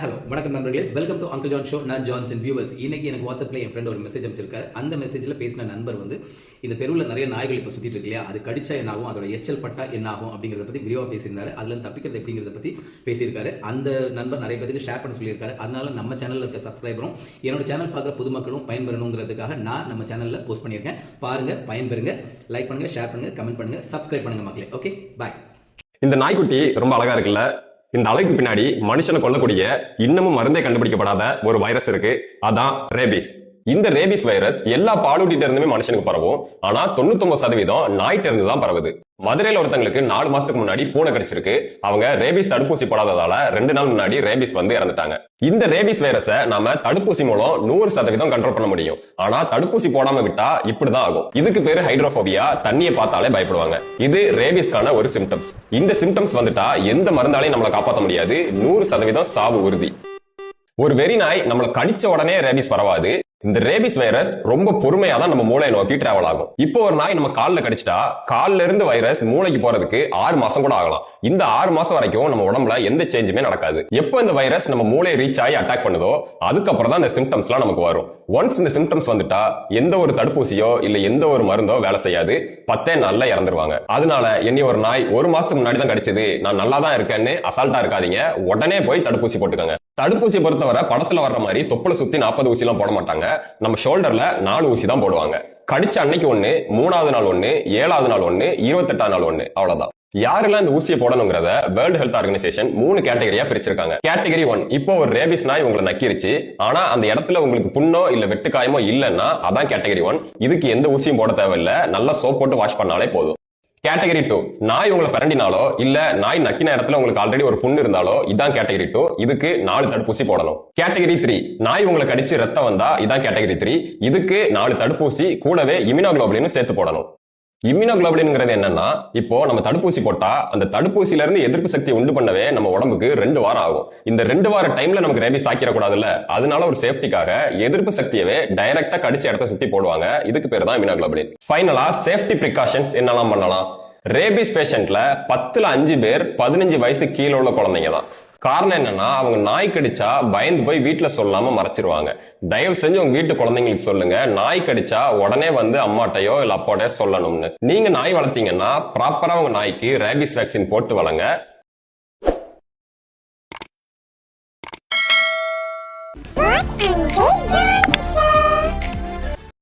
Hello வணக்கம் நண்பர்களே, welcome to uncle John show. நான் ஜான்சன் வியூவர்ஸ். இன்னைக்கு எனக்கு வாட்ஸ்அப்பில் என் ஃப்ரெண்ட் ஒரு மெசேஜ் அமைச்சிருக்காரு. அந்த மெசேஜில் பேசின நண்பர் வந்து இந்த தெருவில் நிறைய நாய்கள் இப்போ சுற்றிட்டு இருக்கு இல்லையா, அது கடிச்சா என்ன ஆகும், அதோட எச்சல் பட்டா என்ன ஆகும் அப்படிங்கிறத பற்றி விரிவாக பேசியிருந்தாரு. அதில் தப்பிக்கிறது எப்படிங்கிறத பற்றி பேசியிருக்காரு. அந்த நண்பர் நிறைய பேருக்கு ஷேர் பண்ண சொல்லியிருக்காரு. அதனால நம்ம சேனலில் இருக்க சப்ஸ்கிரைபரும் என்னோட சேனல் பார்க்குற பொதுமக்களும் பயன்பெறணுங்கிறதுக்காக நான் நம்ம சேனலில் போஸ்ட் பண்ணியிருக்கேன். பாருங்கள், பயன்பெறுங்க. லைக் பண்ணுங்கள், ஷேர் பண்ணுங்கள், கமெண்ட் பண்ணுங்கள், சப்ஸ்கிரைப் பண்ணுங்கள் மக்களே. ஓகே, பாய். இந்த நாய்க்குட்டி ரொம்ப அழகா இருக்குல்ல. இந்த அழகுக்கு பின்னாடி மனுஷனை கொல்லக்கூடிய இன்னமும் மருந்தே கண்டுபிடிக்கப்படாத ஒரு வைரஸ் இருக்கு. அதான் ரேபிஸ். இந்த ரேபிஸ் வைரஸ் எல்லா பாலூட்டிட்ட இருந்துமே மனுஷனுக்கு பரவும். ஆனா 99% நாய்ட்ட இருந்து தான் பரவுது. மதுரையில ஒருத்தங்களுக்கு 4 மாசத்துக்கு முன்னாடி பூனை கடிச்சிருக்கு. அவங்க ரேபிஸ் தடுப்பூசி போடாததால 2 நாள் முன்னாடி ரேபிஸ் வந்து இறந்துட்டாங்க. இந்த ரேபிஸ் வைரஸை நாம தடுப்பூசி மூலம் 100% கண்ட்ரோல் பண்ண முடியும். ஆனா தடுப்பூசி போடாம விட்டா இப்படிதான் ஆகும். இதுக்கு பேரு ஹைட்ரோபோபியா. தண்ணியை பார்த்தாலே பயப்படுவாங்க. இது ரேபிஸ்க்கான ஒரு சிம்டம்ஸ். இந்த சிம்டம்ஸ் வந்துட்டா எந்த மருந்தாலையும் நம்மளை காப்பாற்ற முடியாது. 100% சாவு உறுதி. ஒரு வெறி நாய் நம்மளை கடிச்ச உடனே ரேபிஸ் பரவாது. இந்த ரேபிஸ் வைரஸ் ரொம்ப பொறுமையா தான் நம்ம மூளையை நோக்கி டிராவல் ஆகும். இப்போ ஒரு நாய் நம்ம கால்ல கடிச்சிட்டா கால்ல இருந்து வைரஸ் மூளைக்கு போறதுக்கு 6 மாசம் கூட ஆகலாம். இந்த 6 மாசம் வரைக்கும் நம்ம உடம்புல எந்த சேஞ்சுமே நடக்காது. எப்போ இந்த வைரஸ் நம்ம மூளையை ரீச் ஆகி அட்டாக் பண்ணுதோ அதுக்கப்புறம் தான் இந்த சிம்டம்ஸ் எல்லாம் நமக்கு வரும். ஒன்ஸ் இந்த சிம்டம்ஸ் வந்துட்டா எந்த ஒரு தடுப்பூசியோ இல்ல எந்த ஒரு மருந்தோ வேலை செய்யாது. 10 நாள்ல இறந்துருவாங்க. அதனால என்னை ஒரு நாய் 1 மாசத்துக்கு முன்னாடி தான் கடிச்சது, நான் நல்லா தான் இருக்கேன்னு அசால்ட்டா இருக்காதீங்க. உடனே போய் தடுப்பூசி போட்டுக்கோங்க. தடுப்பூசி பொறுத்தவரை படத்துல வர்ற மாதிரி தொப்புல சுத்தி 40 ஊசி எல்லாம் போட மாட்டாங்க. நம்ம ஷோல்டர்ல 4 ஊசி தான் போடுவாங்க. கடிச்ச அன்னைக்கு 1, 3வது நாள் 1, 7வது நாள் 1, 28வது நாள் 1, அவ்வளவுதான். யாரெல்லாம் இந்த ஊசியை போடணுங்கிறத வேர்ல்ட் ஹெல்த் ஆர்கனைசேஷன் 3 கேட்டகரியா பிரிச்சிருக்காங்க. கேட்டகரி 1, இப்போ ஒரு ரேபிஸ் நாய் உங்களை நக்கிருச்சு, ஆனா அந்த இடத்துல உங்களுக்கு புண்ணோ இல்ல வெட்டுக்காயமோ இல்லைன்னா அதான் கேட்டகரி 1. இதுக்கு எந்த ஊசியும் போட தேவையில்லை, நல்லா சோப் போட்டு வாஷ் பண்ணாலே போதும். கேட்டகரி 2, நாய் உங்களை பரண்டினாலோ இல்ல நாய் நக்கின இடத்துல உங்களுக்கு ஆல்ரெடி ஒரு புண்ணு இருந்தாலோ இதான் கேட்டகரி 2. இதுக்கு 4 தடுப்பூசி போடணும். கேட்டகரி 3, நாய் உங்களை கடிச்சு ரத்தம் வந்தா இதான் கேட்டகரி 3. இதுக்கு 4 தடுப்பூசி கூடவே இம்யூனோகுளோபுலின் சேர்த்து போடணும். இம்யூனோகுளோபுலின்ங்கிறது என்னன்னா, இப்போ நம்ம தடுப்பூசி போட்டா அந்த தடுப்பூசியில இருந்து எதிர்ப்பு சக்தி உண்டு பண்ணவே நம்ம உடம்புக்கு 2 வாரம் ஆகும். இந்த 2 வார டைம்ல நமக்கு ரேபிஸ் தாக்கிடக்கூடாதுல்ல, அதனால ஒரு சேஃப்டிக்காக எதிர்ப்பு சக்தியவே டைரக்டா கடிச்ச இடத்த சுத்தி போடுவாங்க. இதுக்கு பேர் தான் இம்யூனோகுளோபுலின். ஃபைனலா சேஃப்டி பிரிகாஷன்ஸ் என்னெல்லாம் பண்ணலாம்? ரேபிஸ் பேஷண்ட்ல 10ல் 5 பேர் 15 வயசு கீழே உள்ள குழந்தைங்க தான். காரணம் என்னன்னா, அவங்க நாய் கடிச்சா பயந்து போய் வீட்டுல சொல்லாம மறைச்சிருவாங்க. தயவு செஞ்சு உங்க வீட்டு குழந்தைங்களுக்கு சொல்லுங்க, நாய் கடிச்சா உடனே வந்து அம்மாட்டையோ இல்ல அப்பாட்டையோ சொல்லணும்னு. நீங்க நாய் வளர்த்தீங்கன்னா ப்ராப்பரா உங்க நாய்க்கு ரேபிஸ் வேக்சின் போட்டு வளங்க.